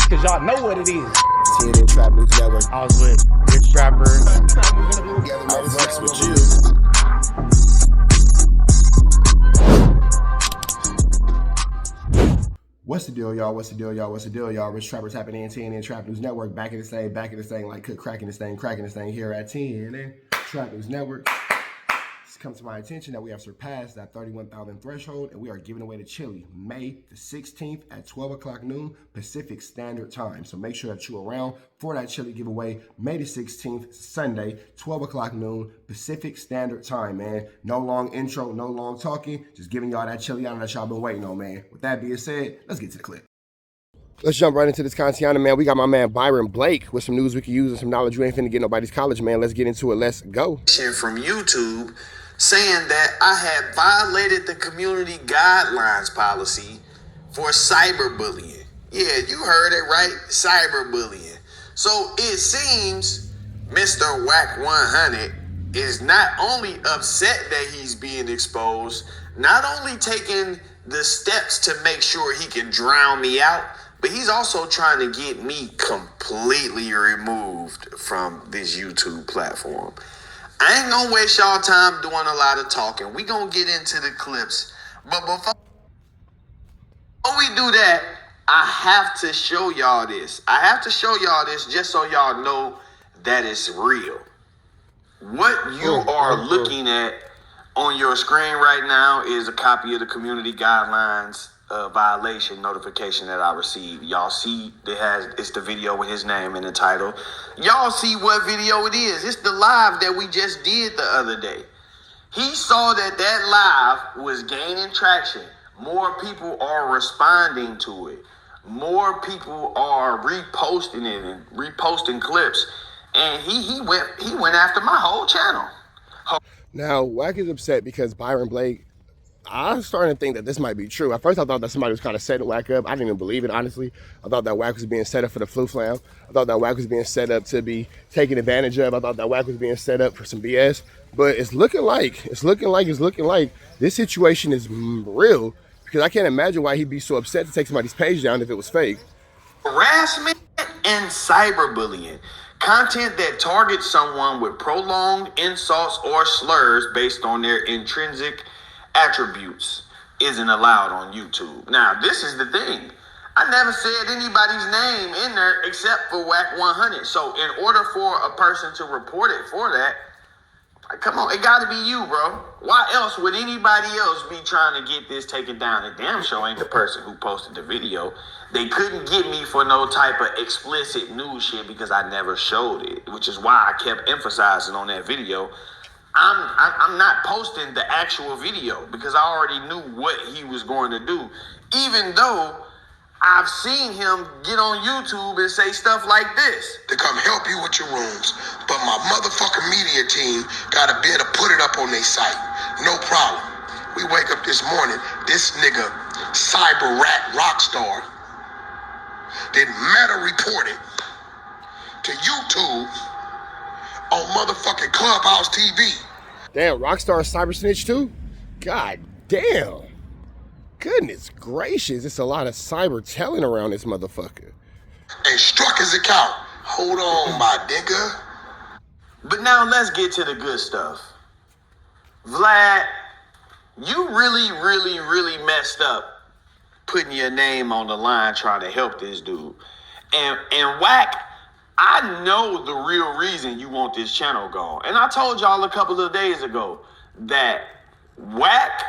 cause y'all know what it is. TNN Trap News Network. I was with Rich Trapper. Networx with you. What's the deal, y'all? What's the deal, y'all? What's the deal, y'all? Rich Trapper tapping in TNN Trap News Network. Back in this thing, like cook cracking this thing here at TNN Trap News Network. It's come to my attention that we have surpassed that 31,000 threshold, and we are giving away the chili May the 16th at 12 o'clock noon Pacific Standard Time. So make sure that you're around for that chili giveaway May the 16th, Sunday, 12 o'clock noon Pacific Standard Time, man. No long intro, no long talking, just giving y'all that chili out that y'all been waiting on, man. With that being said, let's get to the clip. Let's jump right into this content, man. We got my man Byron Blake with some news we can use and some knowledge we ain't finna get nobody's college, man. Let's get into it. Let's go. From YouTube saying that I had violated the community guidelines policy for cyberbullying. Yeah, you heard it right, cyberbullying. So it seems Mr. WACK100 is not only upset that he's being exposed, not only taking the steps to make sure he can drown me out, but he's also trying to get me completely removed from this YouTube platform. I ain't gonna waste y'all time doing a lot of talking. We gonna get into the clips. But before we do that, I have to show y'all this. I have to show y'all this just so y'all know that it's real. What you are looking at on your screen right now is a copy of the community guidelines violation notification that I received. Y'all see it's the video with his name in the title. Y'all see what video it is. It's the live that we just did the other day. He saw that live was gaining traction. More people are responding to it. More people are reposting it and reposting clips. And he went after my whole channel. Now, WACK is upset because Byron Blake, I'm starting to think that this might be true. At first, I thought that somebody was kind of setting WACK up. I didn't even believe it, honestly. I thought that WACK was being set up for the flu-flam. I thought that WACK was being set up to be taken advantage of. I thought that WACK was being set up for some BS. But it's looking like this situation is real, because I can't imagine why he'd be so upset to take somebody's page down if it was fake. Harassment and cyberbullying. Content that targets someone with prolonged insults or slurs based on their intrinsic attributes isn't allowed on YouTube. Now, this is the thing. I never said anybody's name in there except for WACK100. So in order for a person to report it for that, come on, it gotta be you, bro. Why else would anybody else be trying to get this taken down? The damn show ain't the person who posted the video. They couldn't get me for no type of explicit news shit because I never showed it, which is why I kept emphasizing on that video. I'm not posting the actual video because I already knew what he was going to do, even though I've seen him get on YouTube and say stuff like this. To come help you with your rooms, but my motherfucking media team got to be able to put it up on their site. No problem. We wake up this morning, this nigga, cyber rat rockstar, didn't matter report it to YouTube on motherfucking Clubhouse TV. Damn, Rockstar cyber snitch too? God damn. Goodness gracious, it's a lot of cyber telling around this motherfucker. And struck his account. Hold on, my nigga. But now let's get to the good stuff. Vlad, you really messed up putting your name on the line trying to help this dude. And WACK, I know the real reason you want this channel gone. And I told y'all a couple of days ago that WACK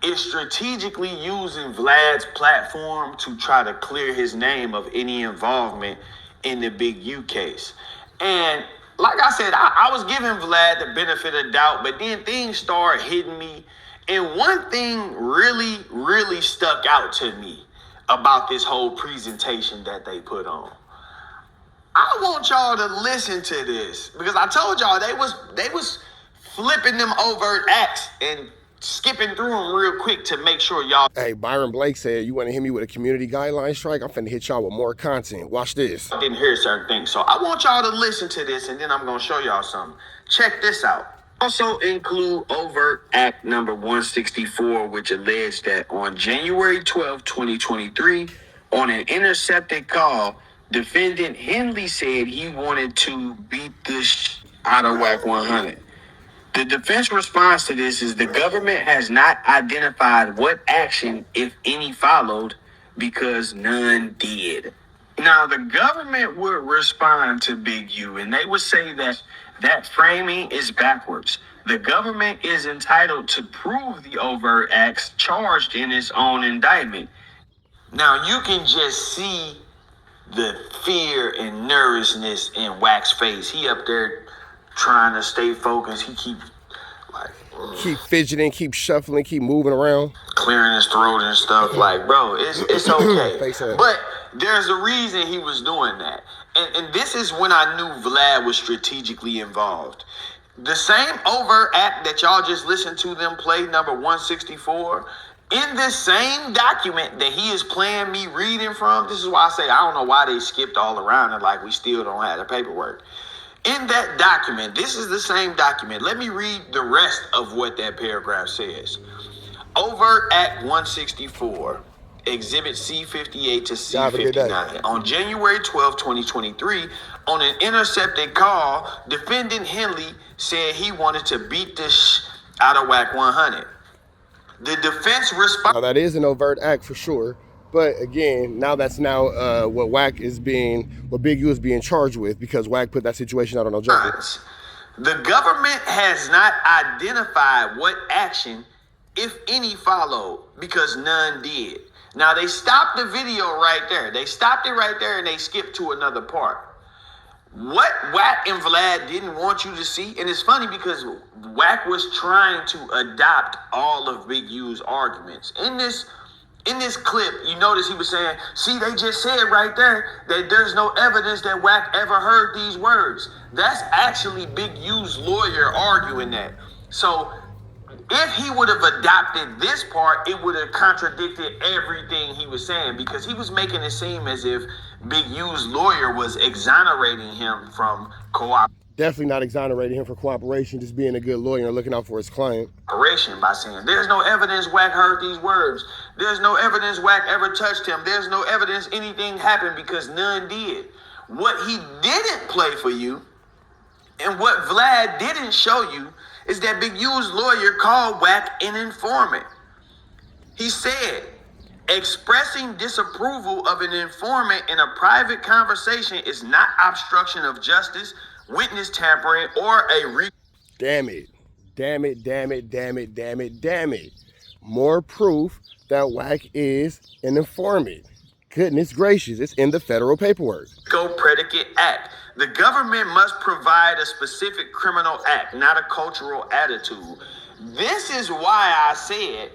is strategically using Vlad's platform to try to clear his name of any involvement in the Big U case. And like I said, I was giving Vlad the benefit of doubt, but then things started hitting me. And one thing really stuck out to me about this whole presentation that they put on. I want y'all to listen to this because I told y'all they was flipping them overt acts and skipping through them real quick to make sure y'all. Hey, Byron Blake said, you want to hit me with a community guideline strike? I'm finna hit y'all with more content. Watch this. I didn't hear certain things, so I want y'all to listen to this and then I'm gonna show y'all something. Check this out. Also include overt act number 164, which alleged that on January 12, 2023, On an intercepted call, defendant Henley said he wanted to beat the out of WACK 100. The defense response to this is the government has not identified what action, if any, followed because none did. Now, the government would respond to Big U and they would say that that framing is backwards. The government is entitled to prove the overt acts charged in its own indictment. Now, you can just see the fear and nervousness in WACK's face. He up there trying to stay focused. He keep fidgeting, keep shuffling, keep moving around, clearing his throat and stuff. Like, bro, it's okay. But there's a reason he was doing that. And this is when I knew Vlad was strategically involved. The same overt act that y'all just listened to them play, number 164, in this same document that he is playing me reading from, this is why I say I don't know why they skipped all around it like we still don't have the paperwork. In that document, this is the same document. Let me read the rest of what that paragraph says. Overt Act 164, Exhibit C58 to C59. On January 12, 2023, on an intercepted call, defendant Henley said he wanted to beat the out of WACK 100. The defense response. Now that is an overt act for sure, but again, now that's what WACK is what Big U is being charged with because WACK put that situation out on Jungle. The government has not identified what action, if any, followed because none did. Now they stopped the video right there. They stopped it right there and they skipped to another part. What WACK and Vlad didn't want you to see, and it's funny because WACK was trying to adopt all of Big U's arguments. In this clip, you notice he was saying, see, they just said right there that there's no evidence that WACK ever heard these words. That's actually Big U's lawyer arguing that. So if he would have adopted this part, it would have contradicted everything he was saying because he was making it seem as if Big U's lawyer was exonerating him from cooperation. Definitely not exonerating him for cooperation, just being a good lawyer and looking out for his client. By saying, there's no evidence WACK heard these words. There's no evidence WACK ever touched him. There's no evidence anything happened because none did. What he didn't play for you and what Vlad didn't show you is that Big U's lawyer called WACK an informant. He said, expressing disapproval of an informant in a private conversation is not obstruction of justice, witness tampering, or a Damn it. Damn it, damn it, damn it, damn it, damn it. More proof that WACK is an informant. Goodness gracious, it's in the federal paperwork. Predicate act. The government must provide a specific criminal act, not a cultural attitude. This is why I said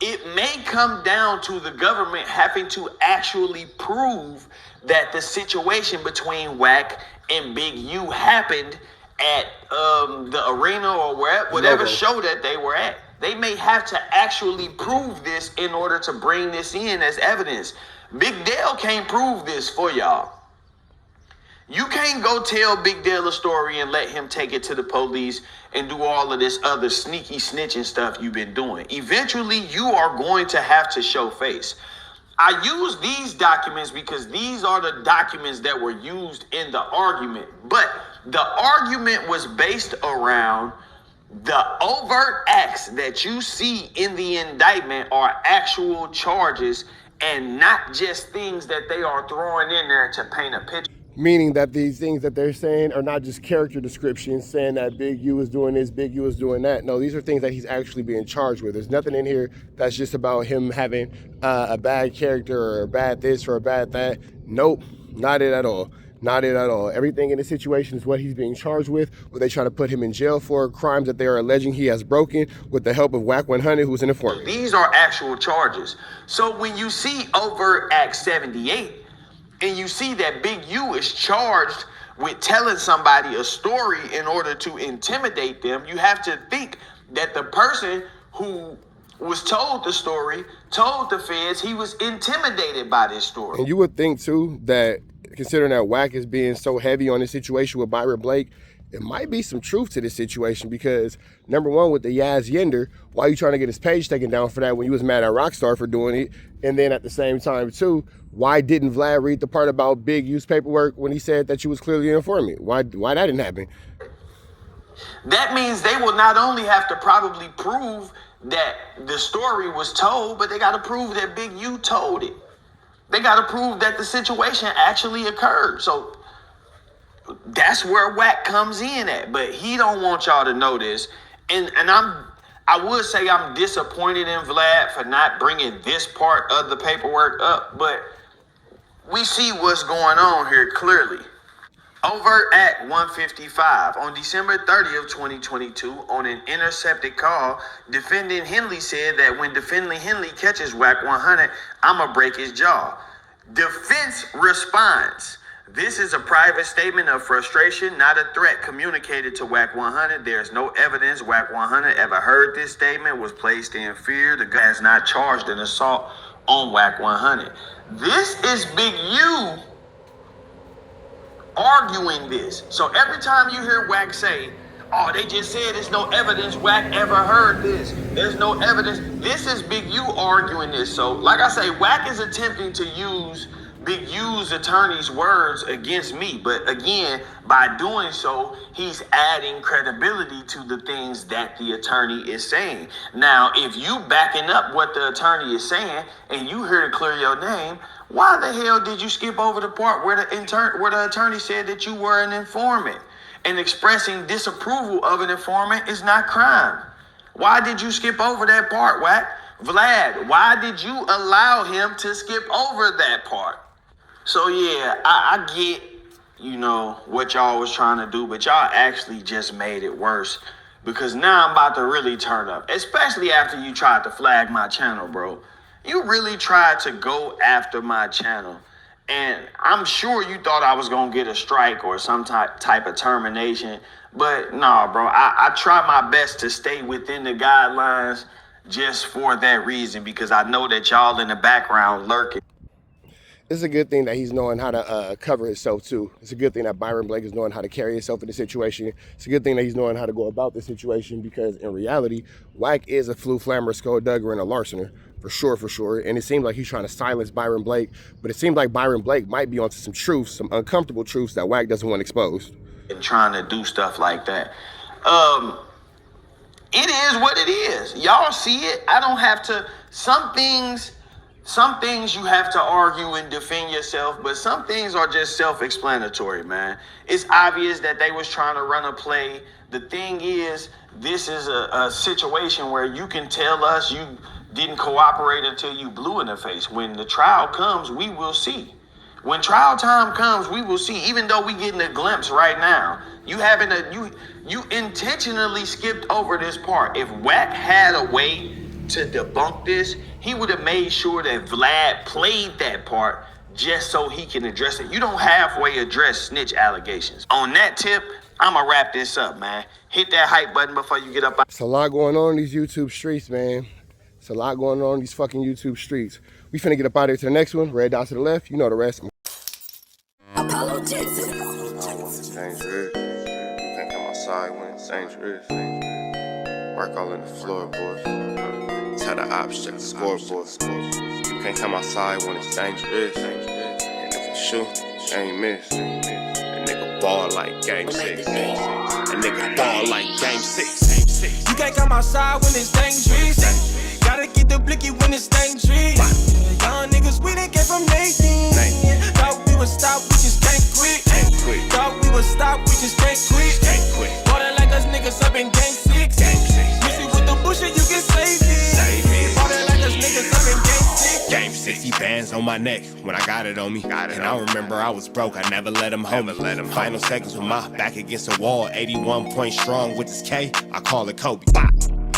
it may come down to the government having to actually prove that the situation between WACK and Big U happened at the arena or whatever show that they were at. They may have to actually prove this in order to bring this in as evidence. Big Dale can't prove this for y'all. You can't go tell Big Dale a story and let him take it to the police and do all of this other sneaky snitching stuff you've been doing. Eventually, you are going to have to show face. I use these documents because these are the documents that were used in the argument. But the argument was based around the overt acts that you see in the indictment are actual charges and not just things that they are throwing in there to paint a picture. Meaning that these things that they're saying are not just character descriptions saying that Big U is doing this, Big U is doing that. No, these are things that he's actually being charged with. There's nothing in here that's just about him having a bad character or a bad this or a bad that. Nope, not it at all. Not it at all. Everything in this situation is what he's being charged with, what they try to put him in jail for, crimes that they are alleging he has broken with the help of WACK100, who's an informant. These are actual charges. So when you see overt act 78, and you see that Big U is charged with telling somebody a story in order to intimidate them, you have to think that the person who was told the story told the feds he was intimidated by this story. And you would think too that considering that WACK is being so heavy on this situation with Byron Blake, it might be some truth to this situation because, number one, with the Yaz Yender, why are you trying to get his page taken down for that when you was mad at Rockstar for doing it? And then at the same time, too, why didn't Vlad read the part about Big use paperwork when he said that you was clearly an informant? Why that didn't happen? That means they will not only have to probably prove that the story was told, but they got to prove that Big U told it. They got to prove that the situation actually occurred. So that's where WACK comes in at. But he don't want y'all to know this. And I would say I'm disappointed in Vlad for not bringing this part of the paperwork up, but we see what's going on here clearly. Over at 155 on December 30th, 2022, on an intercepted call, defendant Henley said that when defendant Henley catches WACK100, I'ma break his jaw. Defense responds. This is a private statement of frustration, not a threat communicated to WACK100. There's no evidence WACK100 ever heard this statement, was placed in fear. The guy is not charged in assault on WACK100. This is Big U arguing this. So every time you hear WACK say, oh, they just said there's no evidence WACK ever heard this, there's no evidence, this is Big U arguing this. So like I say, WACK is attempting to use Big U's attorney's words against me, but again, by doing so, he's adding credibility to the things that the attorney is saying. Now, if you backing up what the attorney is saying and you hear to clear your name, why the hell did you skip over the part where the attorney said that you were an informant and expressing disapproval of an informant is not crime? Why did you skip over that part, WACK? Vlad, why did you allow him to skip over that part? So yeah, I get, what y'all was trying to do, but y'all actually just made it worse because now I'm about to really turn up, especially after you tried to flag my channel, bro. You really tried to go after my channel, and I'm sure you thought I was going to get a strike or some type of termination, but nah, bro, I try my best to stay within the guidelines just for that reason because I know that y'all in the background lurking. It's a good thing that he's knowing how to cover himself too. It's a good thing that Byron Blake is knowing how to carry himself in the situation. It's a good thing that he's knowing how to go about the situation because in reality, WACK is a flu flammer, skulldugger, and a larcener. For sure. And it seems like he's trying to silence Byron Blake, but it seems like Byron Blake might be onto some truths, some uncomfortable truths that WACK doesn't want exposed. And trying to do stuff like that. It is what it is. Y'all see it. I don't have to. Some things you have to argue and defend yourself, but some things are just self-explanatory, man. It's obvious that they was trying to run a play. The thing is, this is a situation where you can tell us you didn't cooperate until you blew in the face. When the trial comes, we will see. When trial time comes, we will see. Even though we getting a glimpse right now, you intentionally skipped over this part. If WACK had a way to debunk this, he would have made sure that Vlad played that part just so he can address it. You don't halfway address snitch allegations. On that tip, I'ma wrap this up, man. Hit that hype button before you get up. It's a lot going on in these YouTube streets, man. It's a lot going on in these fucking YouTube streets. We finna get up out of here to the next one. Red dot to the left. You know the rest. Apollo Texas. Dangerous. You can't come outside when it's dangerous. Work all in the floorboards. Tell the ops check the scoreboard. You can't come outside when it's dangerous. And if you shoot, you ain't miss. A nigga ball like game 6. A nigga ball like game 6. You can't come outside when it's dangerous. Gotta get the blicky when it's dangerous. Young niggas, we didn't get from Nathan. Thought we would stop, we just can't quit. Thought we would stop, we just can't quit. Ballin' like us niggas up in game 6. Missy with the bullshit, you can save it. Ballin' like us niggas up in game 6. Game 60 bands on my neck when I got it on me. And I remember I was broke, I never let him hold me. Final seconds with my back against the wall. 81 points strong with this K, I call it Kobe.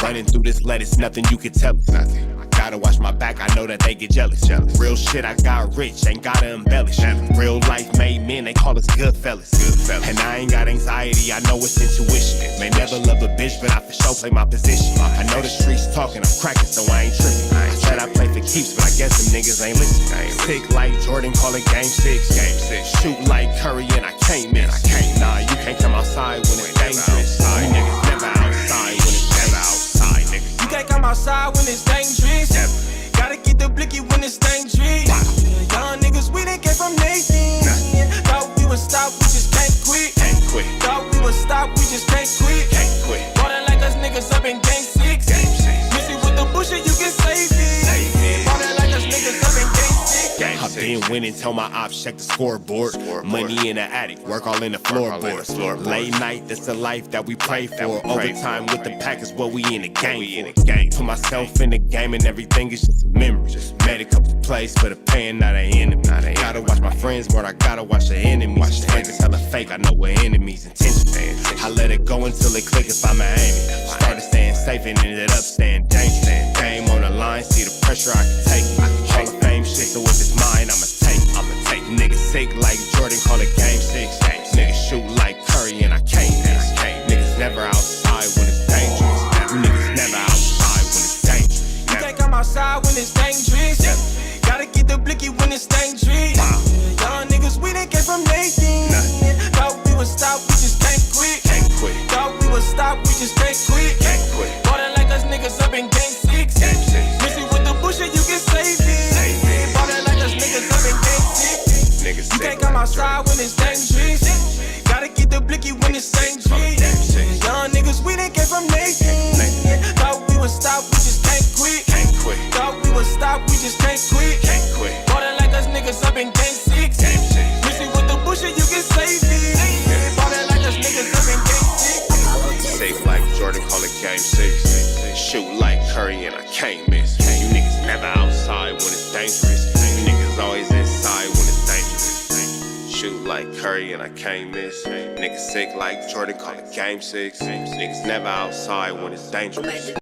Running through this lettuce, nothing you can tell it. Gotta watch my back, I know that they get jealous. Real shit, I got rich, ain't gotta embellish. Real life made men, they call us good fellas. And I ain't got anxiety, I know it's intuition. May never love a bitch, but I for sure play my position. I know the streets talking, I'm cracking, so I ain't tripping. I said I play for keeps, but I guess them niggas ain't listening. Sick like Jordan, call it game 6. Shoot like Curry, and I can't miss. Nah, you can't come outside when it's Went and told my ops, check the scoreboard. Money in the attic, work all in the floorboards. Late night, that's the life that we pray for. Overtime with the pack is what we in the game for. Put myself in the game and everything is just a memory. Made a couple plays for the pain, not an enemy. Gotta watch my friends more, I gotta watch the enemies. Friends is hella fake, I know what enemies intentions. I let it go until it click if I'm aiming. Started staying safe and ended up staying dangerous. Game on the line, see the pressure I can take. Hall of Fame shit, so if it's mine, I'ma take. Niggas sick like Jordan, call it game 6. Niggas shoot like Curry and I can't miss. Niggas never outside when it's dangerous. Niggas never outside when it's dangerous. You can't come outside when it's dangerous. Gotta get the blicky when it's dangerous. Young niggas, we didn't get from Nathan. Thought we would stop, we just can't quit. Thought we would stop, we just can't quit. Ballin' like us niggas up in game 6. Missing with the bullshit, you can save it. Ballin' like us niggas up in game 6. You can't come outside when it's dangerous. Gotta get the blicky when it's dangerous. Young niggas, we didn't get from Nathan. Thought we would stop, we just can't quit. Thought we would stop, we just can't quit. Ballin' like us niggas up in game 6. Missing with the bullshit, you can save it. Ballin' like us niggas up in game 6. Safe like Jordan, call it game 6. Shoot like Curry and I can't miss. You niggas never outside when it's dangerous. You niggas always inside when it's dangerous. Shoot like Curry and I can't miss. Niggas sick like Jordan, call it game 6. Niggas never outside when it's dangerous.